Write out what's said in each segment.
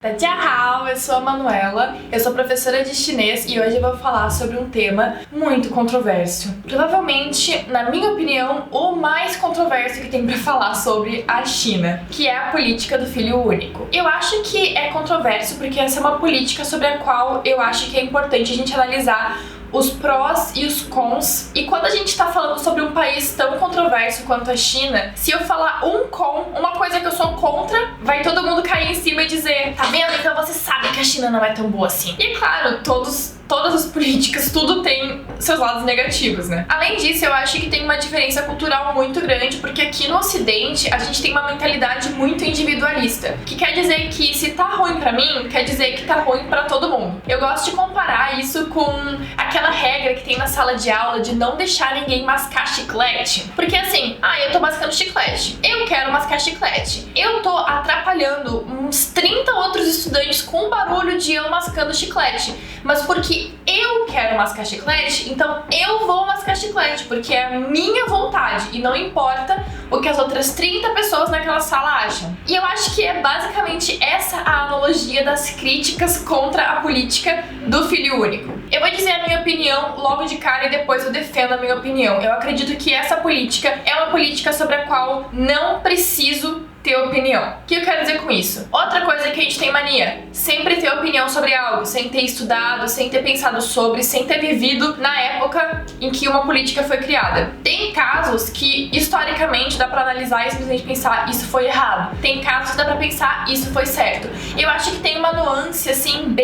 Tchau, eu sou a Manuela, eu sou professora de chinês e hoje eu vou falar sobre um tema muito controverso. Provavelmente, na minha opinião, o mais controverso que tem pra falar sobre a China, que é a política do filho único. Eu acho que é controverso porque essa é uma política sobre a qual eu acho que é importante a gente analisar os prós e os cons. E quando a gente tá falando sobre um país tão controverso quanto a China, se eu falar uma coisa que eu sou contra, vai todo mundo cair em cima e dizer: tá vendo? Então você sabe que a China não é tão boa assim. E claro, todas as políticas, tudo tem seus lados negativos, né? Além disso, eu acho que tem uma diferença cultural muito grande, porque aqui no Ocidente a gente tem uma mentalidade muito individualista, que quer dizer que se tá ruim pra mim, quer dizer que tá ruim pra todo mundo. Eu gosto de comparar isso com aquela regra que tem na sala de aula de não deixar ninguém mascar chiclete. Porque assim, eu tô mascando chiclete, eu quero mascar chiclete, eu tô atrapalhando uns 30 outros estudantes com o barulho de eu mascando chiclete, mas porque eu quero mascar chiclete, então eu vou mascar chiclete, porque é a minha vontade e não importa o que as outras 30 pessoas naquela sala acham. E eu acho que é basicamente essa a analogia das críticas contra a política do filho único. Eu vou dizer a minha opinião logo de cara e depois eu defendo a minha opinião. Eu acredito que essa política é uma política sobre a qual não preciso ter opinião. O que eu quero dizer com isso? Outra coisa que a gente tem mania: sempre ter opinião sobre algo, sem ter estudado, sem ter pensado sobre, sem ter vivido na época em que uma política foi criada. Tem casos que, historicamente, dá pra analisar e simplesmente pensar: isso foi errado. Tem casos que dá pra pensar: isso foi certo. Eu acho que tem uma nuance, assim,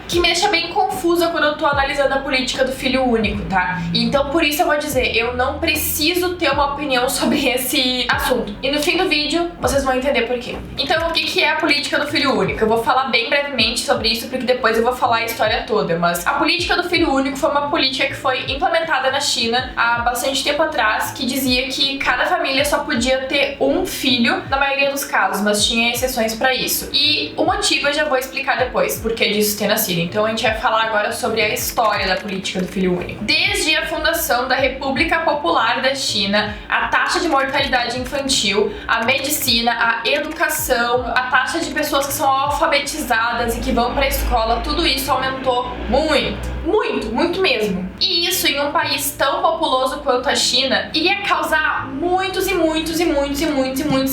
que me deixa bem confusa quando eu tô analisando a política do filho único, tá? Então, por isso eu vou dizer, eu não preciso ter uma opinião sobre esse assunto. E no fim do vídeo, vocês vão entender por quê. Então, o que é a política do filho único? Eu vou falar bem brevemente sobre isso, porque depois eu vou falar a história toda, mas a política do filho único foi uma política que foi implementada na China há bastante tempo atrás, que dizia que cada família só podia ter um filho, na maioria dos casos, mas tinha exceções pra isso. E o motivo eu já vou explicar depois, porque disso ter nascido. Então a gente vai falar agora sobre a história da política do filho único. Desde a fundação da República Popular da China, a taxa de mortalidade infantil, a medicina, a educação, a taxa de pessoas que são alfabetizadas e que vão pra escola, tudo isso aumentou muito mesmo. E isso, em um país tão populoso quanto a China, iria causar muitos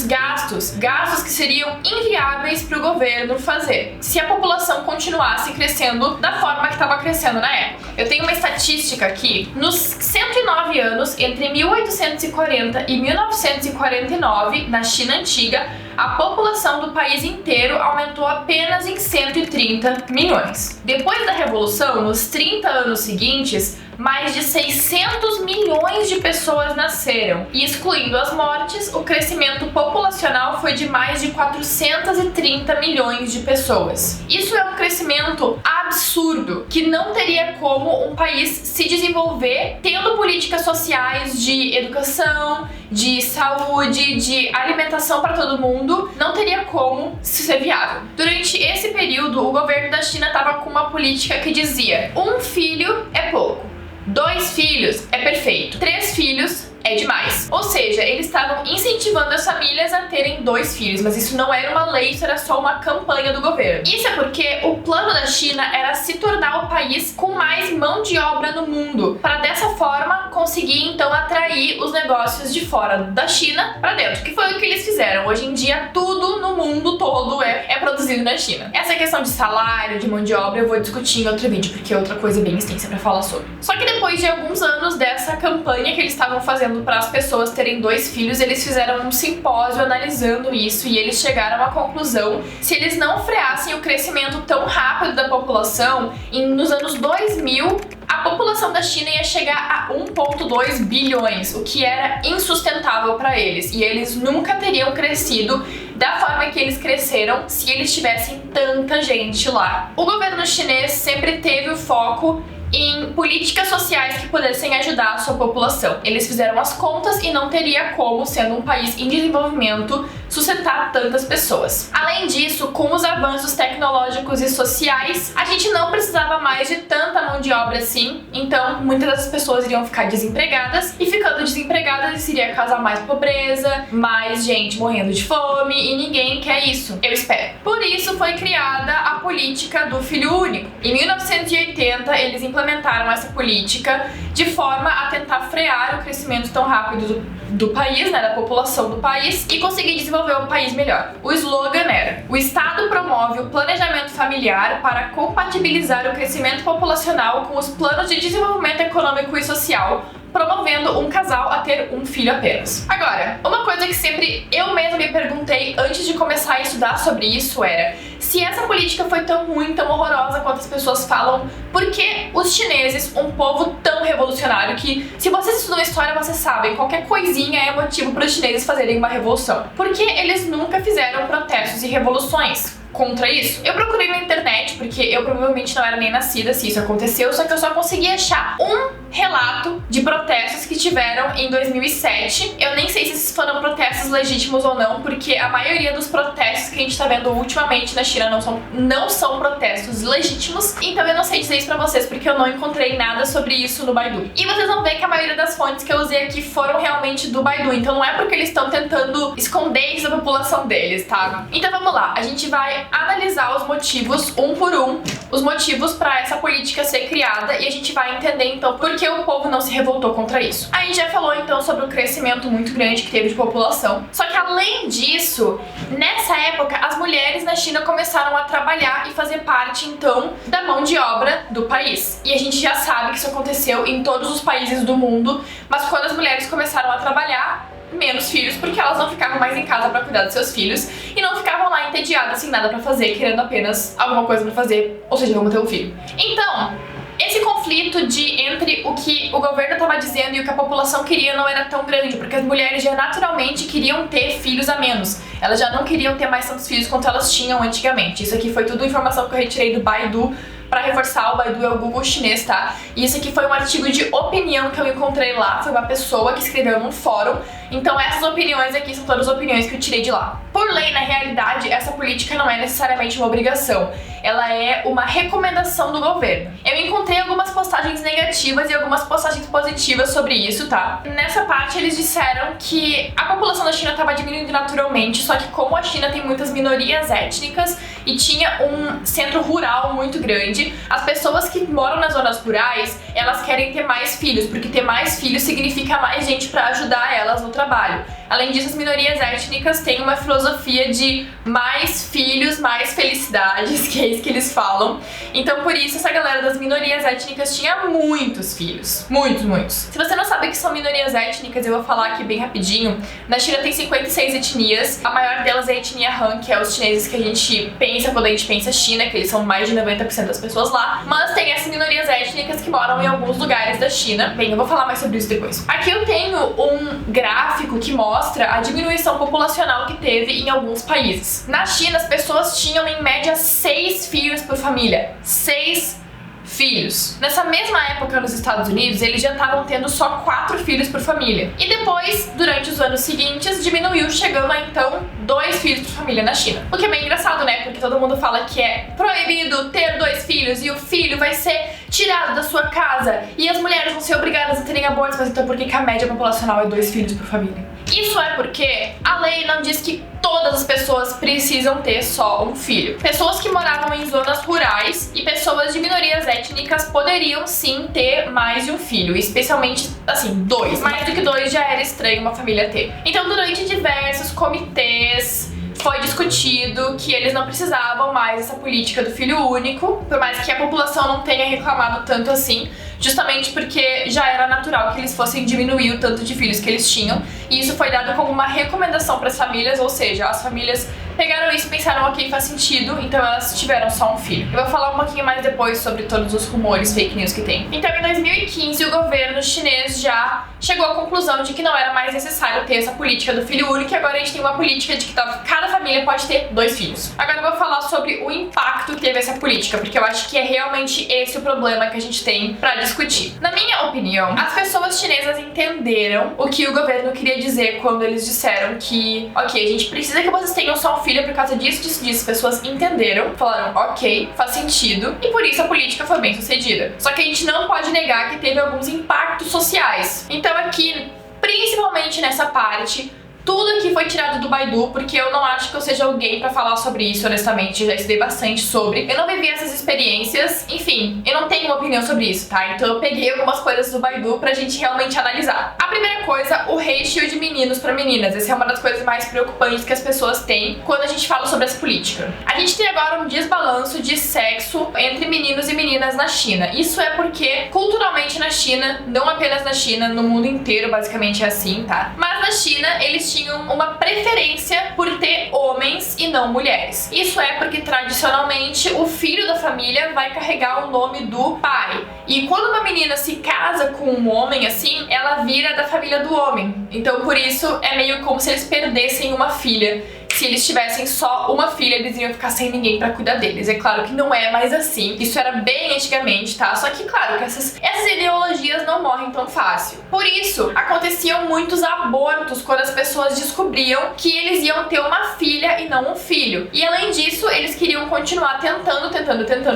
gastos. Gastos que seriam inviáveis pro governo fazer se a população continuasse crescendo da forma que estava crescendo na época. Eu tenho uma estatística aqui: nos 109 anos, entre 1840 e 1949, na China antiga, a população do país inteiro aumentou apenas em 130 milhões. Depois da Revolução, nos 30 anos seguintes, mais de 600 milhões de pessoas nasceram, e excluindo as mortes, o crescimento populacional foi de mais de 430 milhões de pessoas. Isso é um crescimento absurdo, que não teria como um país se desenvolver tendo políticas sociais de educação, de saúde, de alimentação para todo mundo. Não teria como ser viável. Durante esse período, o governo da China estava com uma política que dizia: um filho é pouco, 2 filhos é perfeito, 3 filhos é demais. Ou seja, eles estavam incentivando as famílias a terem 2 filhos, mas isso não era uma lei, isso era só uma campanha do governo. Isso é porque o plano da China era se tornar o país com mais mão de obra no mundo, para dessa forma conseguir então atrair os negócios de fora da China para dentro, que foi o que eles fizeram. Hoje em dia tudo no mundo todo é produzido na China. Essa questão de salário, de mão de obra, eu vou discutir em outro vídeo, porque é outra coisa bem extensa para falar sobre. Só que depois de alguns anos dessa campanha que eles estavam fazendo para as pessoas terem 2 filhos, eles fizeram um simpósio analisando isso, e eles chegaram à conclusão: se eles não freassem o crescimento tão rápido da população, nos anos 2000, a população da China ia chegar a 1,2 bilhões, o que era insustentável para eles, e eles nunca teriam crescido da forma que eles cresceram se eles tivessem tanta gente lá. O governo chinês sempre teve o foco em políticas sociais que pudessem ajudar a sua população. Eles fizeram as contas e não teria como, sendo um país em desenvolvimento, sustentar tantas pessoas. Além disso, com os avanços tecnológicos e sociais, a gente não precisava mais de tanta mão de obra assim, então muitas das pessoas iriam ficar desempregadas, e ficando desempregadas isso iria causar mais pobreza, mais gente morrendo de fome, e ninguém quer isso, eu espero. Por isso foi criada a política do filho único. Em 1980, eles implementaram essa política de forma a tentar frear o crescimento tão rápido do país, né, da população do país, e conseguir desenvolver um país melhor. O slogan era: o Estado promove o planejamento familiar para compatibilizar o crescimento populacional com os planos de desenvolvimento econômico e social, promovendo um casal a ter um filho apenas. Agora, uma coisa que sempre eu mesma me perguntei antes de começar a estudar sobre isso era: se essa política foi tão ruim, tão horrorosa quanto as pessoas falam, por que os chineses, um povo tão revolucionário que, se vocês estudam história, vocês sabem, qualquer coisinha é motivo para os chineses fazerem uma revolução? Por que eles nunca fizeram protestos e revoluções contra isso? Eu procurei na internet, porque eu provavelmente não era nem nascida se isso aconteceu, só que eu só consegui achar um relato de protestos que tiveram em 2007. Eu nem sei se esses foram protestos legítimos ou não, porque a maioria dos protestos que a gente tá vendo ultimamente na China não são protestos legítimos, então eu não sei dizer isso pra vocês, porque eu não encontrei nada sobre isso no Baidu. E vocês vão ver que a maioria das fontes que eu usei aqui foram realmente do Baidu, então não é porque eles estão tentando esconder isso da população deles, tá? Então vamos lá, a gente vai analisar os motivos, um por um, os motivos para essa política ser criada, e a gente vai entender então por que o povo não se revoltou contra isso. A gente já falou então sobre o crescimento muito grande que teve de população, só que além disso, nessa época as mulheres na China começaram a trabalhar e fazer parte então da mão de obra do país. E a gente já sabe que isso aconteceu em todos os países do mundo, mas quando as mulheres começaram a trabalhar, menos filhos, porque elas não ficavam mais em casa pra cuidar dos seus filhos e não ficavam lá entediadas sem nada pra fazer, querendo apenas alguma coisa pra fazer, ou seja, vamos ter um filho. Então, esse conflito entre o que o governo estava dizendo e o que a população queria não era tão grande, porque as mulheres já naturalmente queriam ter filhos a menos. Elas já não queriam ter mais tantos filhos quanto elas tinham antigamente. Isso aqui foi tudo informação que eu retirei do Baidu. Pra reforçar, o Baidu é o Google chinês, tá? E isso aqui foi um artigo de opinião que eu encontrei lá, foi uma pessoa que escreveu num fórum. Então essas opiniões aqui são todas as opiniões que eu tirei de lá. Por lei, na realidade, essa política não é necessariamente uma obrigação. Ela é uma recomendação do governo. Eu encontrei algumas postagens negativas e algumas postagens positivas sobre isso, tá? Nessa parte eles disseram que a população da China estava diminuindo naturalmente, só que como a China tem muitas minorias étnicas e tinha um centro rural muito grande, as pessoas que moram nas zonas rurais, elas querem ter mais filhos, porque ter mais filhos significa mais gente para ajudar elas no trabalho. Além disso, as minorias étnicas têm uma filosofia de mais filhos, mais felicidades, que é isso que eles falam. Então, por isso, essa galera das minorias étnicas tinha muitos filhos. Muitos, muitos. Se você não sabe o que são minorias étnicas, eu vou falar aqui bem rapidinho. Na China tem 56 etnias. A maior delas é a etnia Han, que é os chineses que a gente pensa quando a gente pensa China, que eles são mais de 90% das pessoas lá. Mas tem essas minorias étnicas que moram em alguns lugares da China. Bem, eu vou falar mais sobre isso depois. Aqui eu tenho um gráfico que mostra a diminuição populacional que teve em alguns países. Na China, as pessoas tinham em média 6 filhos por família. 6 filhos. Nessa mesma época nos Estados Unidos, eles já estavam tendo só 4 filhos por família. E depois, durante os anos seguintes, diminuiu, chegando a então 2 filhos por família na China. O que é bem engraçado, né? Porque todo mundo fala que é proibido ter 2 filhos e o filho vai ser tirado da sua casa e as mulheres vão ser obrigadas a terem abortos, mas então por que a média populacional é 2 filhos por família? Isso é porque a lei não diz que todas as pessoas precisam ter só um filho. Pessoas que moravam em zonas rurais e pessoas de minorias étnicas poderiam sim ter mais de um filho, especialmente, assim, 2. Mais do que 2 já era estranho uma família ter. Então, durante diversos comitês, foi discutido que eles não precisavam mais dessa política do filho único, por mais que a população não tenha reclamado tanto assim, justamente porque já era natural que eles fossem diminuir o tanto de filhos que eles tinham, e isso foi dado como uma recomendação para as famílias, ou seja, as famílias pegaram isso e pensaram, ok, faz sentido, então elas tiveram só um filho. Eu vou falar um pouquinho mais depois sobre todos os rumores, fake news que tem. Então, em 2015, o governo chinês já chegou à conclusão de que não era mais necessário ter essa política do filho único, e agora a gente tem uma política de que cada família pode ter 2 filhos. Agora eu vou falar sobre o impacto que teve essa política, porque eu acho que é realmente esse o problema que a gente tem pra discutir. Na minha opinião, as pessoas chinesas entenderam o que o governo queria dizer quando eles disseram que, ok, a gente precisa que vocês tenham só um filho por causa disso, disso, disso. As pessoas entenderam, falaram, ok, faz sentido, e por isso a política foi bem sucedida. Só que a gente não pode negar que teve alguns impactos sociais. Então aqui, principalmente nessa parte, tudo aqui foi tirado do Baidu, porque eu não acho que eu seja alguém pra falar sobre isso, honestamente. Eu já estudei bastante sobre. Eu não vivi essas experiências, enfim, eu não tenho uma opinião sobre isso, tá? Então eu peguei algumas coisas do Baidu pra gente realmente analisar. A primeira coisa, o ratio de meninos pra meninas. Essa é uma das coisas mais preocupantes que as pessoas têm quando a gente fala sobre essa política. A gente tem agora um desbalanço de sexo entre meninos e meninas na China. Isso é porque, culturalmente na China, não apenas na China, no mundo inteiro basicamente é assim, tá? Mas na China, eles tinham uma preferência por ter homens e não mulheres. Isso é porque tradicionalmente o filho da família vai carregar o nome do pai. E quando uma menina se casa com um homem assim, ela vira da família do homem. Então por isso é meio como se eles perdessem uma filha. Se eles tivessem só uma filha, eles iam ficar sem ninguém pra cuidar deles. É claro que não é mais assim. Isso era bem antigamente, tá? Só que, claro, que essas ideologias não morrem tão fácil. Por isso, aconteciam muitos abortos quando as pessoas descobriam que eles iam ter uma filha e não um filho. E além disso, eles queriam continuar tentando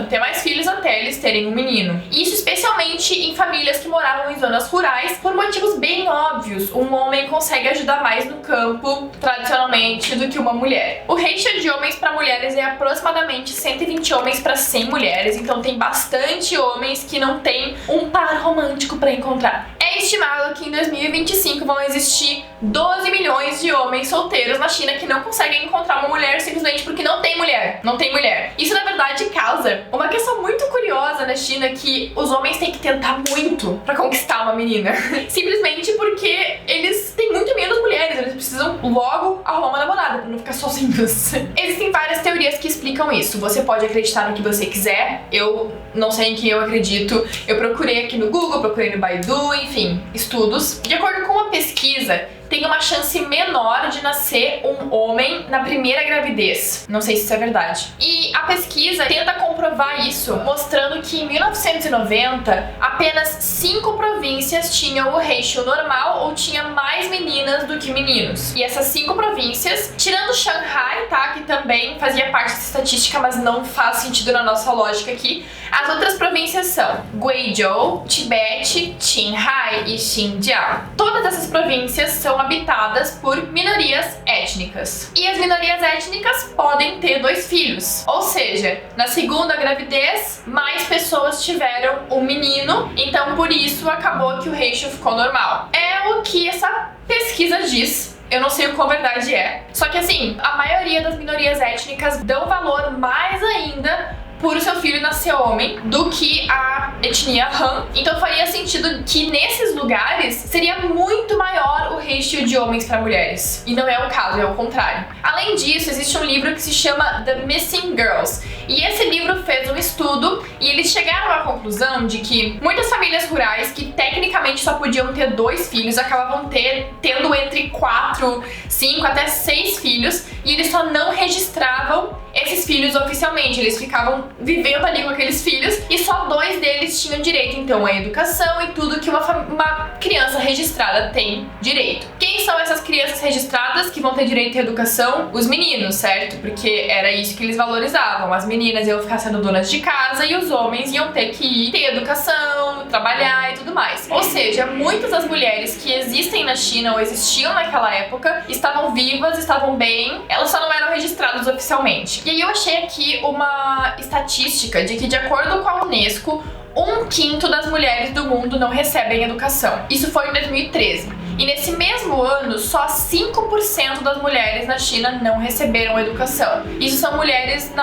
ter mais filhos até eles terem um menino. Isso especialmente em famílias que moravam em zonas rurais, por motivos bem óbvios. Um homem consegue ajudar mais no campo, tradicionalmente, do que uma mulher. O ratio de homens para mulheres é aproximadamente 120 homens para 100 mulheres, então tem bastante homens que não tem um par romântico para encontrar. É estimado que em 2025 vão existir 12 milhões de homens solteiros na China que não conseguem encontrar uma mulher simplesmente porque não tem mulher. Não tem mulher. Isso, na verdade, causa uma questão muito curiosa na China, que os homens têm que tentar muito pra conquistar uma menina. Simplesmente porque eles têm muito menos mulheres, eles precisam logo arrumar uma namorada pra não ficar sozinhos. Existem várias teorias que explicam isso. Você pode acreditar no que você quiser, eu não sei em quem eu acredito. Eu procurei aqui no Google, procurei no Baidu, enfim, estudos. De acordo com uma pesquisa, tem uma chance menor de nascer um homem na primeira gravidez. Não sei se isso é verdade. E a pesquisa tenta comprovar isso, mostrando que em 1990, apenas 5 províncias tinham o ratio normal ou tinha mais meninas do que meninos. E essas 5 províncias, tirando Shanghai, tá, que também fazia parte dessa estatística, mas não faz sentido na nossa lógica aqui, as outras províncias são Guizhou, Tibete, Qinghai e Xinjiang. Todas essas províncias são habitadas por minorias étnicas. E as minorias étnicas podem ter 2 filhos. Ou seja, na segunda gravidez, mais pessoas tiveram um menino, então por isso acabou que o ratio ficou normal. É o que essa pesquisa diz. Eu não sei o quão verdade é. Só que assim, a maioria das minorias étnicas dão valor mais ainda por o seu filho nascer homem do que a etnia Han. Então faria sentido que nesses lugares seria muito maior o ratio de homens para mulheres. E não é o caso, é o contrário. Além disso, existe um livro que se chama The Missing Girls. E esse livro fez um estudo e eles chegaram à conclusão de que muitas famílias rurais que tecnicamente só podiam ter 2 filhos acabavam tendo entre 4, 5 até 6 filhos, e eles só não registravam esses filhos oficialmente. Eles ficavam vivendo ali com aqueles filhos e só 2 deles tinham direito, então, à educação e tudo que uma criança registrada tem direito. Quem são essas crianças registradas que vão ter direito à educação? Os meninos, certo? Porque era isso que eles valorizavam. As meninas iam ficar sendo donas de casa e os homens iam ter que ir ter educação, trabalhar e tudo mais. Ou seja, muitas das mulheres que existem na China ou existiam naquela época estavam vivas, estavam bem, elas só não eram registradas oficialmente. E aí eu achei aqui uma estatística de que, de acordo com a Unesco, 1/5 das mulheres do mundo não recebem educação. Isso foi em 2013. E nesse mesmo ano, só 5% das mulheres na China não receberam educação. Isso são mulheres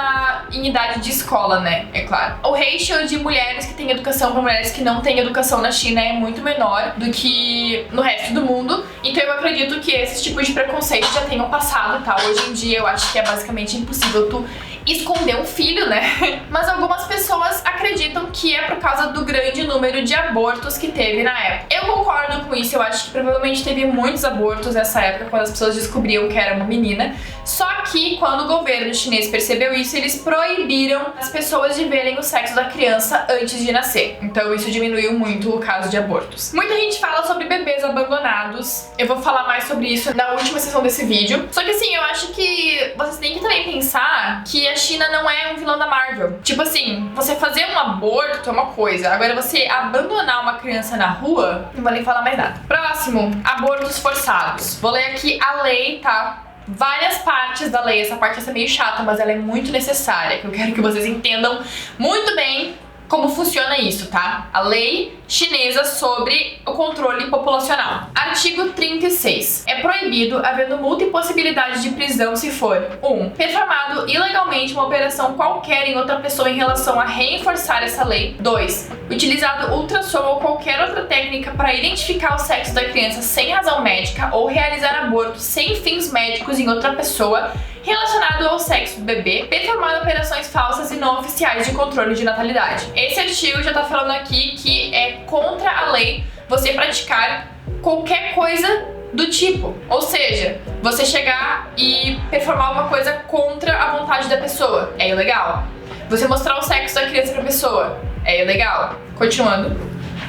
em idade de escola, né? É claro. O ratio de mulheres que têm educação para mulheres que não têm educação na China é muito menor do que no resto do mundo. Então eu acredito que esses tipos de preconceito já tenham passado, tá? Hoje em dia eu acho que é basicamente impossível tu esconder um filho, né? Mas algumas pessoas acreditam que é por causa do grande número de abortos que teve na época. Eu concordo com isso, eu acho que provavelmente teve muitos abortos nessa época, quando as pessoas descobriam que era uma menina. Só que quando o governo chinês percebeu isso, eles proibiram as pessoas de verem o sexo da criança antes de nascer. Então isso diminuiu muito o caso de abortos. Muita gente fala sobre bebês abandonados. Eu vou falar mais sobre isso na última sessão desse vídeo. Só que assim, eu acho que vocês têm que também pensar que a China não é um vilão da Marvel. Tipo assim, você fazer um aborto é uma coisa, agora você abandonar uma criança na rua, não vou nem falar mais nada. Próximo, abortos forçados. Vou ler aqui a lei, tá? Várias partes da lei, essa parte é meio chata, mas ela é muito necessária, que eu quero que vocês entendam muito bem como funciona isso, tá? A lei chinesa sobre o controle populacional. Artigo 36. É proibido, havendo multa e possibilidade de prisão se for 1. Performado ilegalmente uma operação qualquer em outra pessoa em relação a reforçar essa lei. 2. Utilizado ultrassom ou qualquer outra técnica para identificar o sexo da criança sem razão médica ou realizar aborto sem fins médicos em outra pessoa relacionado ao sexo do bebê, performando operações falsas e não oficiais de controle de natalidade. Esse artigo já tá falando aqui que é contra a lei você praticar qualquer coisa do tipo. Ou seja, você chegar e performar uma coisa contra a vontade da pessoa. É ilegal. Você mostrar o sexo da criança pra pessoa. É ilegal. Continuando.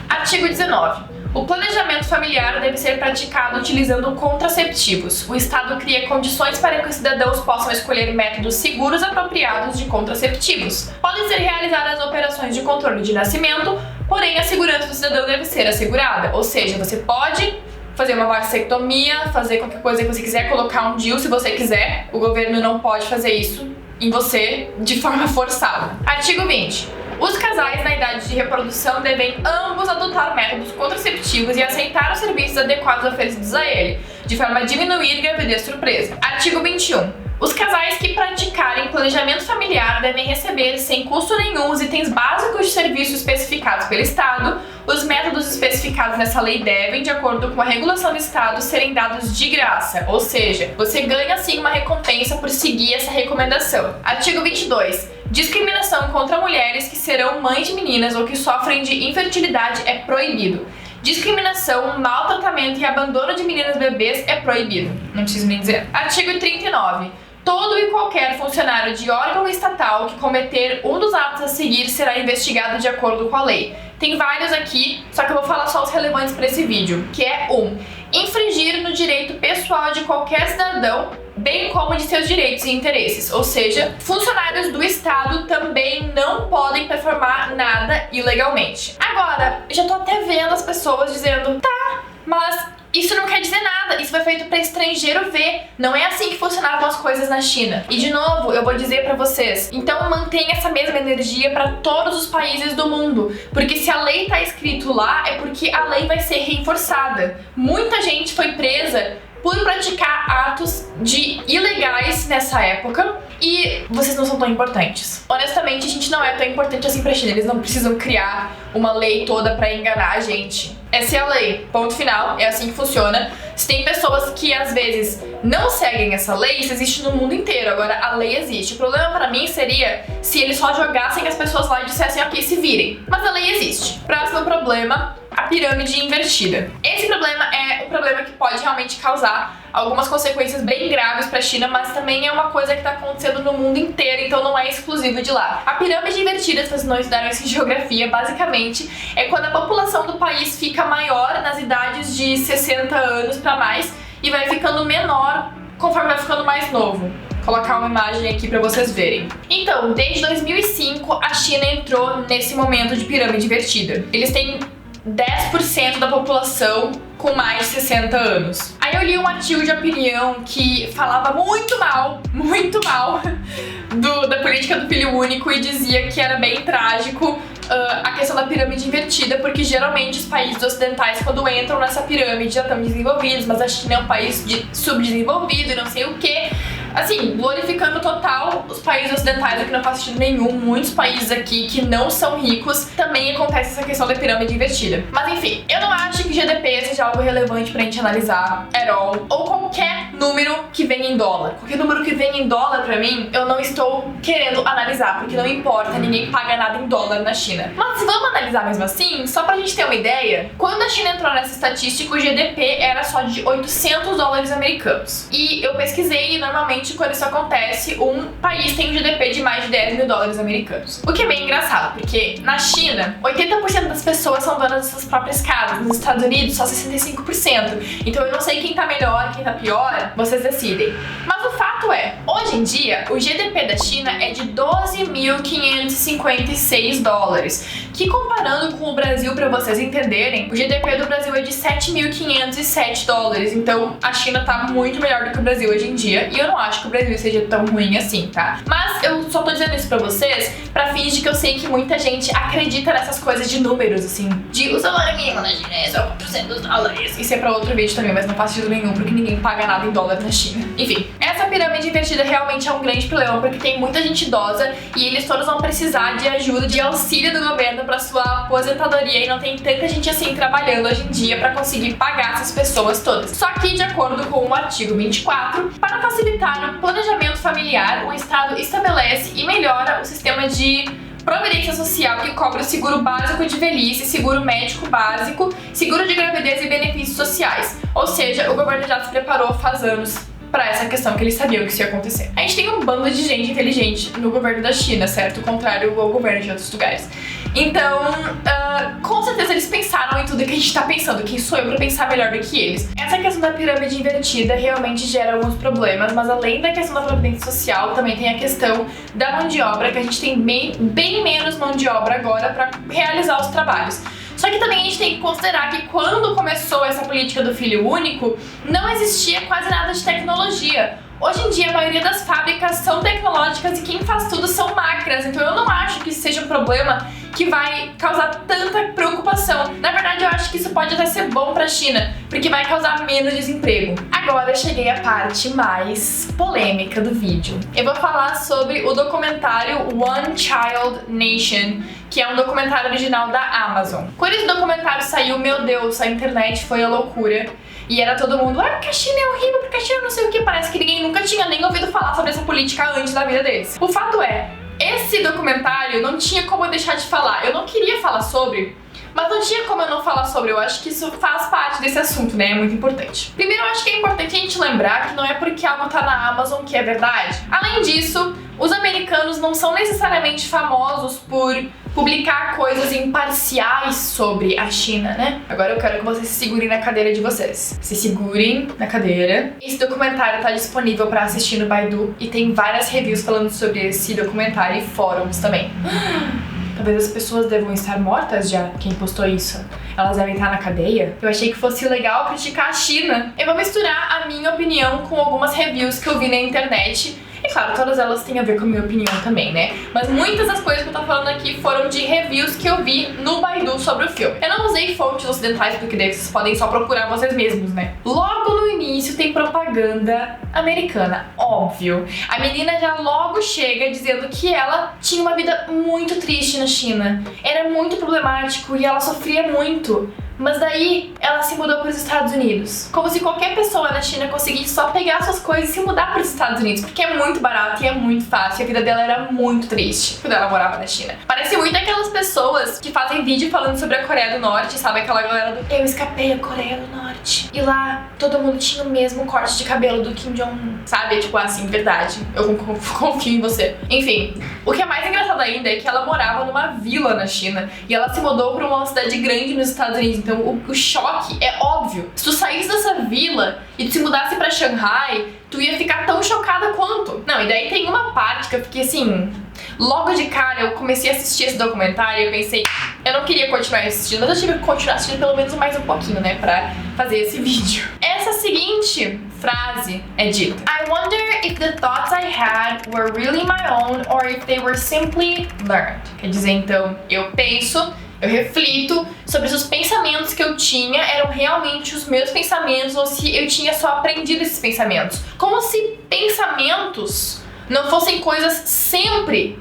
Artigo 19. O planejamento familiar deve ser praticado utilizando contraceptivos. O Estado cria condições para que os cidadãos possam escolher métodos seguros apropriados de contraceptivos. Podem ser realizadas operações de controle de nascimento, porém a segurança do cidadão deve ser assegurada. Ou seja, você pode fazer uma vasectomia, fazer qualquer coisa que você quiser, colocar um DIU se você quiser. O governo não pode fazer isso em você de forma forçada. Artigo 20. Os casais na idade de reprodução devem ambos adotar métodos contraceptivos e aceitar os serviços adequados oferecidos a ele, de forma a diminuir gravidez surpresa. Artigo 21. Os casais que praticarem planejamento familiar devem receber, sem custo nenhum, os itens básicos de serviço especificados pelo Estado. Os métodos especificados nessa lei devem, de acordo com a regulação do Estado, serem dados de graça, ou seja, você ganha sim uma recompensa por seguir essa recomendação. Artigo 22. Discriminação contra mulheres que serão mães de meninas ou que sofrem de infertilidade é proibido. Discriminação, maltratamento e abandono de meninas bebês é proibido. Não preciso nem dizer. Artigo 39. Todo e qualquer funcionário de órgão estatal que cometer um dos atos a seguir será investigado de acordo com a lei. Tem vários aqui, só que eu vou falar só os relevantes para esse vídeo, que é 1. Infringir no direito pessoal de qualquer cidadão, bem como de seus direitos e interesses. Ou seja, funcionários do Estado também não podem performar nada ilegalmente. Agora, eu já tô até vendo as pessoas dizendo, tá, mas isso não quer dizer nada, isso foi feito para estrangeiro ver. Não é assim que funcionavam as coisas na China. E de novo, eu vou dizer para vocês, então mantenha essa mesma energia para todos os países do mundo, porque se a lei tá escrito lá, é porque a lei vai ser reforçada. Muita gente foi presa por praticar atos de ilegais nessa época e vocês não são tão importantes. Honestamente, a gente não é tão importante assim pra China, eles não precisam criar uma lei toda pra enganar a gente. Essa é a lei, ponto final, é assim que funciona. Se tem pessoas que às vezes não seguem essa lei, isso existe no mundo inteiro, agora a lei existe. O problema pra mim seria se eles só jogassem as pessoas lá e dissessem ok, se virem. Mas a lei existe. Próximo problema, a pirâmide invertida. Esse problema é um problema que pode realmente causar algumas consequências bem graves para a China, mas também é uma coisa que está acontecendo no mundo inteiro, então não é exclusivo de lá. A pirâmide invertida, se vocês não estudaram isso em geografia, basicamente é quando a população do país fica maior nas idades de 60 anos para mais e vai ficando menor conforme vai ficando mais novo. Vou colocar uma imagem aqui para vocês verem. Então, desde 2005, a China entrou nesse momento de pirâmide invertida. Eles têm 10% da população com mais de 60 anos. Aí eu li um artigo de opinião que falava muito mal da política do filho único e dizia que era bem trágico a questão da pirâmide invertida, porque geralmente os países ocidentais, quando entram nessa pirâmide, já estão desenvolvidos, mas a China é um país subdesenvolvido e não sei o que. Assim, glorificando total os países ocidentais, o que não faz sentido nenhum. Muitos países aqui que não são ricos, também acontece essa questão da pirâmide invertida. Mas enfim, eu não acho que GDP seja algo relevante pra gente analisar at all, ou qualquer número que vem em dólar. Qualquer número que vem em dólar pra mim, eu não estou querendo analisar, porque não importa, ninguém paga nada em dólar na China. Mas vamos analisar mesmo assim, só pra gente ter uma ideia. Quando a China entrou nessa estatística, o GDP era só de 800 dólares americanos. E eu pesquisei e normalmente quando isso acontece, um país tem um GDP de mais de 10 mil dólares americanos. O que é bem engraçado, porque na China, 80% das pessoas são donas das suas próprias casas. Nos Estados Unidos, só 65%. Então eu não sei quem tá melhor, quem tá pior, vocês decidem. Mas o fato é, hoje em dia, o GDP da China é de 12.556 dólares, que comparando com o Brasil, pra vocês entenderem, o GDP do Brasil é de 7.507 dólares. Então a China tá muito melhor do que o Brasil hoje em dia, e eu não acho que o Brasil seja tão ruim assim, tá? Mas eu só tô dizendo isso pra vocês pra fins de que eu sei que muita gente acredita nessas coisas de números, assim, de o salário mínimo na China é só 400 dólares. Isso é pra outro vídeo também, mas não faz sentido nenhum, porque ninguém paga nada em dólar na China. Enfim, essa pirâmide invertida realmente é um grande problema, porque tem muita gente idosa e eles todos vão precisar de ajuda, de auxílio do governo pra sua aposentadoria, e não tem tanta gente assim trabalhando hoje em dia pra conseguir pagar essas pessoas todas. Só que, de acordo com o artigo 24, para facilitar o planejamento familiar, o Estado estabelece e melhora o sistema de Previdência Social, que cobre o seguro básico de velhice, seguro médico básico, seguro de gravidez e benefícios sociais. Ou seja, o governo já se preparou faz anos pra essa questão, que eles sabiam que isso ia acontecer. A gente tem um bando de gente inteligente no governo da China, certo? Contrário ao governo de outros lugares. Então, com certeza eles pensaram em tudo que a gente tá pensando. Quem sou eu pra pensar melhor do que eles? Essa questão da pirâmide invertida realmente gera alguns problemas, mas além da questão da previdência social, também tem a questão da mão de obra, que a gente tem bem menos mão de obra agora pra realizar os trabalhos. Só que também a gente tem que considerar que quando começou essa política do filho único, não existia quase nada de tecnologia. Hoje em dia, a maioria das fábricas são tecnológicas e quem faz tudo são máquinas, então eu não acho que isso seja um problema que vai causar tanta preocupação. Na verdade, eu acho que isso pode até ser bom pra China, porque vai causar menos desemprego. Agora eu cheguei à parte mais polêmica do vídeo. Eu vou falar sobre o documentário One Child Nation, que é um documentário original da Amazon. Quando esse documentário saiu, meu Deus, a internet foi a loucura. E era todo mundo, porque a China é horrível, porque a China não sei o que. Parece que ninguém nunca tinha nem ouvido falar sobre essa política antes da vida deles. O fato é, esse documentário não tinha como eu deixar de falar. Eu não queria falar sobre, mas não tinha como eu não falar sobre. Eu acho que isso faz parte desse assunto, né? É muito importante. Primeiro, eu acho que é importante a gente lembrar que não é porque algo tá na Amazon que é verdade. Além disso, os americanos não são necessariamente famosos por publicar coisas imparciais sobre a China, né? Agora eu quero que vocês se segurem na cadeira de vocês. Se segurem na cadeira. Esse documentário tá disponível pra assistir no Baidu e tem várias reviews falando sobre esse documentário e fóruns também. Talvez as pessoas devam estar mortas já, quem postou isso. Elas devem estar na cadeia. Eu achei que fosse legal criticar a China. Eu vou misturar a minha opinião com algumas reviews que eu vi na internet. E claro, todas elas têm a ver com a minha opinião também, né? Mas muitas das coisas que eu tô falando aqui foram de reviews que eu vi no Baidu sobre o filme. Eu não usei fontes ocidentais, porque daí vocês podem só procurar vocês mesmos, né? Logo no início tem propaganda americana, óbvio. A menina já logo chega dizendo que ela tinha uma vida muito triste na China. Era muito problemático e ela sofria muito. Mas daí ela se mudou para os Estados Unidos. Como se qualquer pessoa na China conseguisse só pegar suas coisas e se mudar para os Estados Unidos, porque é muito barato e é muito fácil. E a vida dela era muito triste quando ela morava na China. Parece muito aquelas pessoas que fazem vídeo falando sobre a Coreia do Norte, sabe? Aquela galera do eu escapei a Coreia do Norte. E lá todo mundo tinha o mesmo corte de cabelo do Kim Jong-un. Sabe? Tipo assim, verdade. Eu confio em você. Enfim, o que é mais engraçado ainda é que ela morava numa vila na China e ela se mudou para uma cidade grande nos Estados Unidos. Então o choque é óbvio. Se tu saísse dessa vila e tu se mudasse pra Shanghai, tu ia ficar tão chocada quanto. Não, e daí tem uma parte que eu fiquei assim... Logo de cara eu comecei a assistir esse documentário e eu pensei... Eu não queria continuar assistindo, mas eu tive que continuar assistindo pelo menos mais um pouquinho, né? Pra fazer esse vídeo. Essa seguinte frase é dita: I wonder if the thoughts I had were really my own or if they were simply learned. Quer dizer, então, eu penso... Eu reflito sobre se os pensamentos que eu tinha eram realmente os meus pensamentos ou se eu tinha só aprendido esses pensamentos. Como se pensamentos não fossem coisas sempre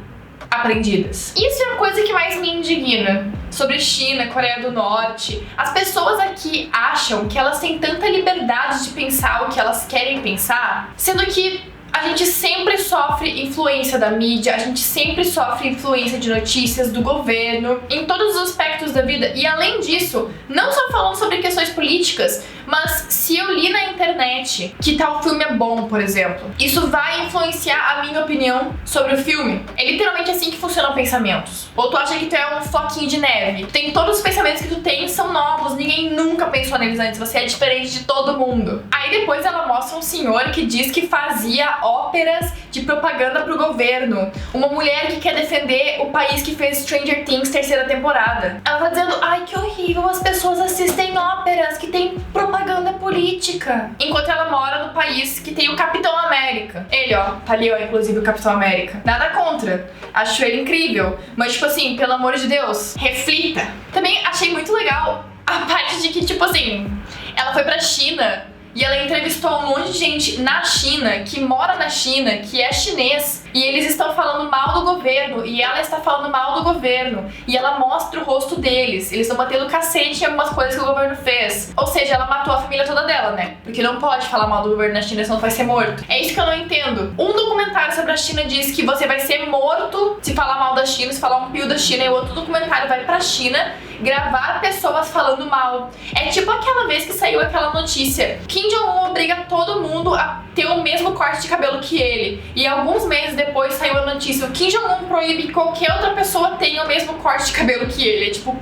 aprendidas. Isso é a coisa que mais me indigna sobre China, Coreia do Norte. As pessoas aqui acham que elas têm tanta liberdade de pensar o que elas querem pensar, sendo que a gente sempre sofre influência da mídia, a gente sempre sofre influência de notícias do governo, em todos os aspectos da vida. E além disso, não só falando sobre questões políticas, mas se eu li na internet que tal filme é bom, por exemplo, isso vai influenciar a minha opinião sobre o filme. É literalmente assim que funcionam pensamentos. Ou tu acha que tu é um floquinho de neve, tem todos os pensamentos que tu tem são novos, ninguém nunca pensou neles antes, você é diferente de todo mundo. Aí depois ela mostra um senhor que diz que fazia óperas de propaganda pro governo, uma mulher que quer defender o país que fez Stranger Things 3ª temporada. Ela tá dizendo, ai que horrível, as pessoas assistem óperas que tem propaganda política, enquanto ela mora no país que tem o Capitão América. Ele, ó, tá ali, ó, inclusive o Capitão América. Nada contra, acho ele incrível, mas tipo assim, pelo amor de Deus, reflita. Também achei muito legal a parte de que, tipo assim, ela foi pra China e ela entrevistou um monte de gente na China, que mora na China, que é chinês, e eles estão falando mal do governo, e ela está falando mal do governo, e ela mostra o rosto deles, eles estão batendo cacete em algumas coisas que o governo fez. Ou seja, ela matou a família toda dela, né? Porque não pode falar mal do governo na China, senão vai ser morto. É isso que eu não entendo. Um documentário sobre a China diz que você vai ser morto se falar mal da China, se falar um pio da China, e o outro documentário vai pra China gravar pessoas falando mal. É tipo aquela vez que saiu aquela notícia: Kim Jong-un obriga todo mundo a ter o mesmo corte de cabelo que ele. E alguns meses depois saiu a notícia: o Kim Jong-un proíbe que qualquer outra pessoa tenha o mesmo corte de cabelo que ele. É tipo,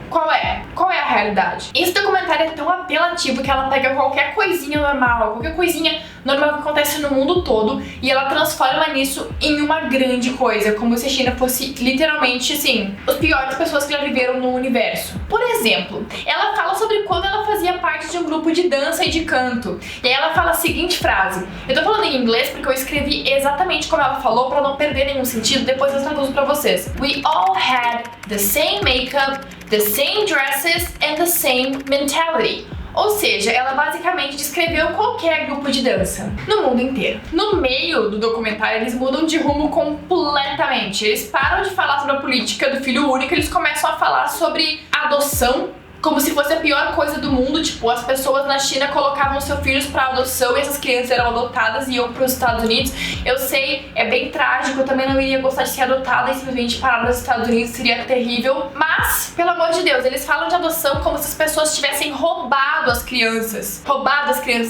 qual é? Qual é a realidade? Esse documentário é tão apelativo que ela pega qualquer coisinha normal, qualquer coisinha normal que acontece no mundo todo, e ela transforma nisso em uma grande coisa, como se a China fosse literalmente, assim, as piores pessoas que já viveram no universo. Por exemplo, ela fala sobre quando ela fazia parte de um grupo de dança e de canto, e aí ela fala a seguinte frase. Eu tô falando em inglês porque eu escrevi exatamente como ela falou pra não perder nenhum sentido, depois eu traduzo pra vocês. We all had the same makeup, the same dresses and the same mentality. Ou seja, ela basicamente descreveu qualquer grupo de dança no mundo inteiro. No meio do documentário, eles mudam de rumo completamente. Eles param de falar sobre a política do filho único, eles começam a falar sobre adoção, como se fosse a pior coisa do mundo. Tipo, as pessoas na China colocavam seus filhos pra adoção e essas crianças eram adotadas e iam pros Estados Unidos. Eu sei, é bem trágico, eu também não iria gostar de ser adotada e simplesmente parar nos Estados Unidos, seria terrível. Mas, pelo amor de Deus, eles falam de adoção como se as pessoas tivessem roubado as crianças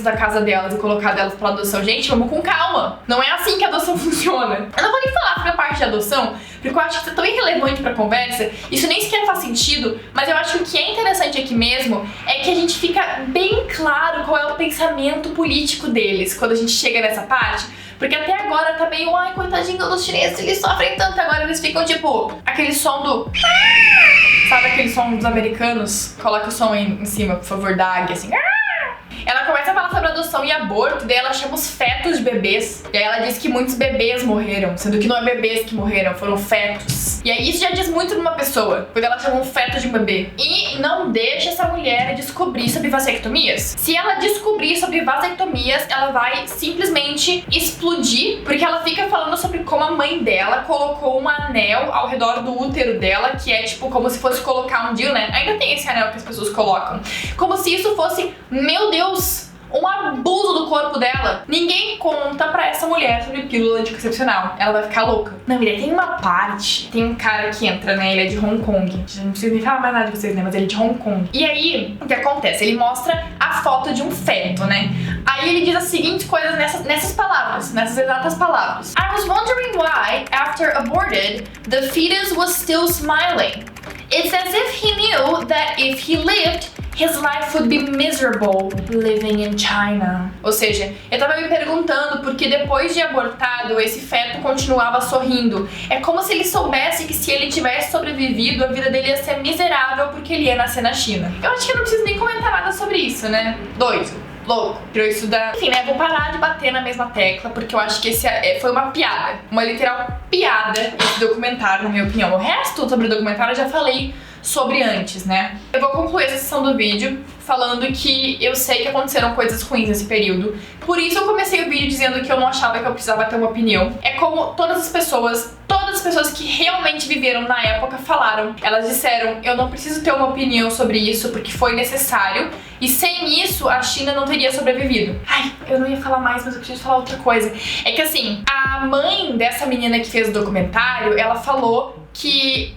da casa delas e colocado elas pra adoção. Gente, vamos com calma. Não é assim que a adoção funciona. Eu não vou nem falar sobre a parte de adoção, porque eu acho que isso é tão irrelevante pra conversa, isso nem sequer faz sentido, mas eu acho que o que é interessante aqui mesmo é que a gente fica bem claro qual é o pensamento político deles quando a gente chega nessa parte, porque até agora tá meio, ai, coitadinho dos chineses, eles sofrem tanto, agora eles ficam tipo, aquele som do... Sabe aquele som dos americanos? Coloca o som aí em cima, por favor, da águia, assim... Ela começa a falar sobre adoção e aborto, daí ela chama os fetos de bebês. E aí ela diz que muitos bebês morreram, sendo que não é bebês que morreram, foram fetos. E aí isso já diz muito numa pessoa, porque ela chama um feto de bebê. E não deixa essa mulher descobrir sobre vasectomias. Se ela descobrir sobre vasectomias, ela vai simplesmente explodir, porque ela fica falando sobre como a mãe dela colocou um anel ao redor do útero dela, que é tipo como se fosse colocar um DIU, né? Ainda tem esse anel que as pessoas colocam. Como se isso fosse, meu Deus, um abuso do corpo dela. Ninguém conta pra essa mulher sobre pílula anticoncepcional. Ela vai ficar louca. Não, mira, tem uma parte, tem um cara que entra, né? Ele é de Hong Kong. Não precisa nem falar mais nada de vocês, né? Mas ele é de Hong Kong. E aí, o que acontece? Ele mostra a foto de um feto, né? Aí ele diz as seguintes coisas nessas palavras, nessas exatas palavras. I was wondering why, after aborted, the fetus was still smiling. It's as if he knew that if he lived, his life would be miserable living in China. Ou seja, eu tava me perguntando porque depois de abortado, esse feto continuava sorrindo. É como se ele soubesse que se ele tivesse sobrevivido, a vida dele ia ser miserável porque ele ia nascer na China. Eu acho que eu não preciso nem comentar nada sobre isso, né? Doido. Louco, tirou isso da... Enfim, né, vou parar de bater na mesma tecla, porque eu acho que esse foi uma piada, uma literal piada, esse documentário, na minha opinião. O resto sobre o documentário eu já falei sobre antes, né? Eu vou concluir essa sessão do vídeo falando que eu sei que aconteceram coisas ruins nesse período, por isso eu comecei o vídeo dizendo que eu não achava que eu precisava ter uma opinião. É como todas as pessoas pessoas que realmente viveram na época falaram. Elas disseram, eu não preciso ter uma opinião sobre isso porque foi necessário, e sem isso a China não teria sobrevivido. Ai, eu não ia falar mais, mas eu preciso falar outra coisa. É que assim, a mãe dessa menina que fez o documentário, ela falou que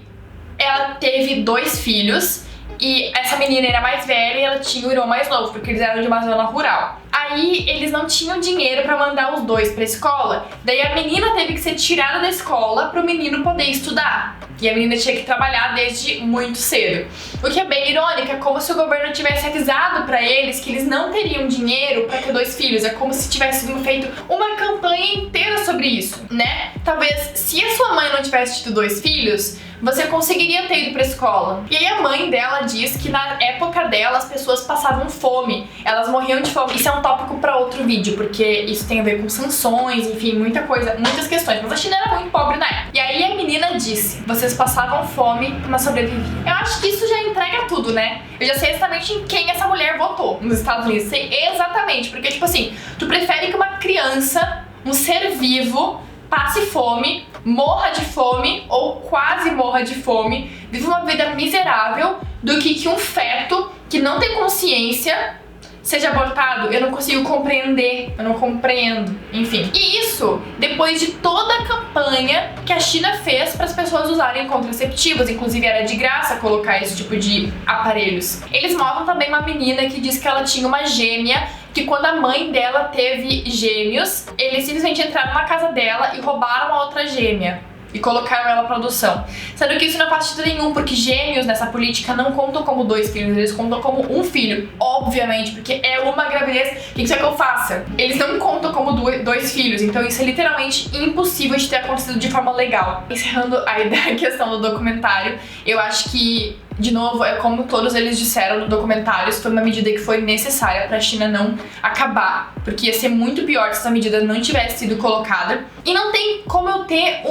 ela teve 2 filhos, e essa menina era mais velha e ela tinha um irmão mais novo, porque eles eram de uma zona rural. Aí eles não tinham dinheiro pra mandar os 2 pra escola, daí a menina teve que ser tirada da escola pro menino poder estudar. E a menina tinha que trabalhar desde muito cedo. O que é bem irônico, é como se o governo tivesse avisado pra eles que eles não teriam dinheiro pra ter 2 filhos. É como se tivesse feito uma campanha inteira sobre isso, né? Talvez, se a sua mãe não tivesse tido 2 filhos, você conseguiria ter ido pra escola. E aí a mãe dela diz que na época dela as pessoas passavam fome, elas morriam de fome. Isso é um tópico pra outro vídeo, porque isso tem a ver com sanções, enfim, muita coisa, muitas questões. Mas a China era muito pobre na época. E aí a menina disse, vocês passavam fome, mas sobreviviam. Eu acho que isso já entrega tudo, né? Eu já sei exatamente em quem essa mulher votou nos Estados Unidos. Sei exatamente, porque tipo assim, tu prefere que uma criança, um ser vivo, passe fome, morra de fome ou quase morra de fome, viva uma vida miserável, do que um feto que não tem consciência seja abortado. Eu não consigo compreender, eu não compreendo, enfim. E isso depois de toda a campanha que a China fez para as pessoas usarem contraceptivos, inclusive era de graça colocar esse tipo de aparelhos. Eles mostram também uma menina que diz que ela tinha uma gêmea, que quando a mãe dela teve gêmeos, eles simplesmente entraram na casa dela e roubaram a outra gêmea e colocaram ela pra adoção. Sendo que isso não faz sentido nenhum, porque gêmeos nessa política não contam como 2 filhos, eles contam como um filho, obviamente, porque é uma gravidez. O que você quer que eu faça? Eles não contam como 2 filhos, então isso é literalmente impossível de ter acontecido de forma legal. Encerrando a questão do documentário, eu acho que, de novo, é como todos eles disseram no documentário, isso foi uma medida que foi necessária pra China não acabar, porque ia ser muito pior se essa medida não tivesse sido colocada. E não tem como eu ter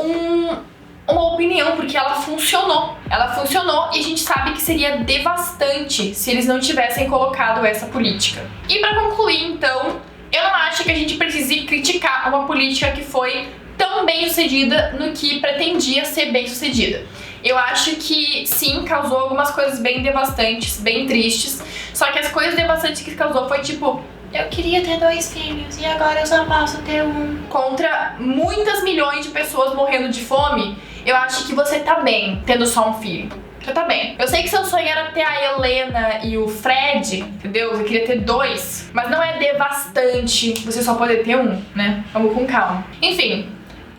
uma opinião, porque ela funcionou. Ela funcionou e a gente sabe que seria devastante se eles não tivessem colocado essa política. E pra concluir, então, eu não acho que a gente precise criticar uma política que foi tão bem sucedida no que pretendia ser bem sucedida. Eu acho que sim, causou algumas coisas bem devastantes, bem tristes, só que as coisas devastantes que causou foi tipo, eu queria ter 2 filhos e agora eu só posso ter um. Contra muitas milhões de pessoas morrendo de fome, eu acho que você tá bem tendo só um filho. Você tá bem. Eu sei que seu sonho era ter a Helena e o Fred, entendeu? Você queria ter 2, mas não é devastante você só poder ter um, né? Vamos com calma. Enfim,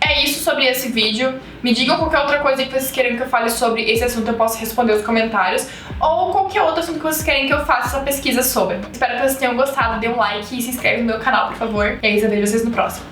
é isso sobre esse vídeo. Me digam qualquer outra coisa que vocês queiram que eu fale sobre esse assunto, eu posso responder nos comentários. Ou qualquer outro assunto que vocês querem que eu faça essa pesquisa sobre. Espero que vocês tenham gostado, dê um like e se inscreve no meu canal, por favor. E é isso, eu vejo vocês no próximo.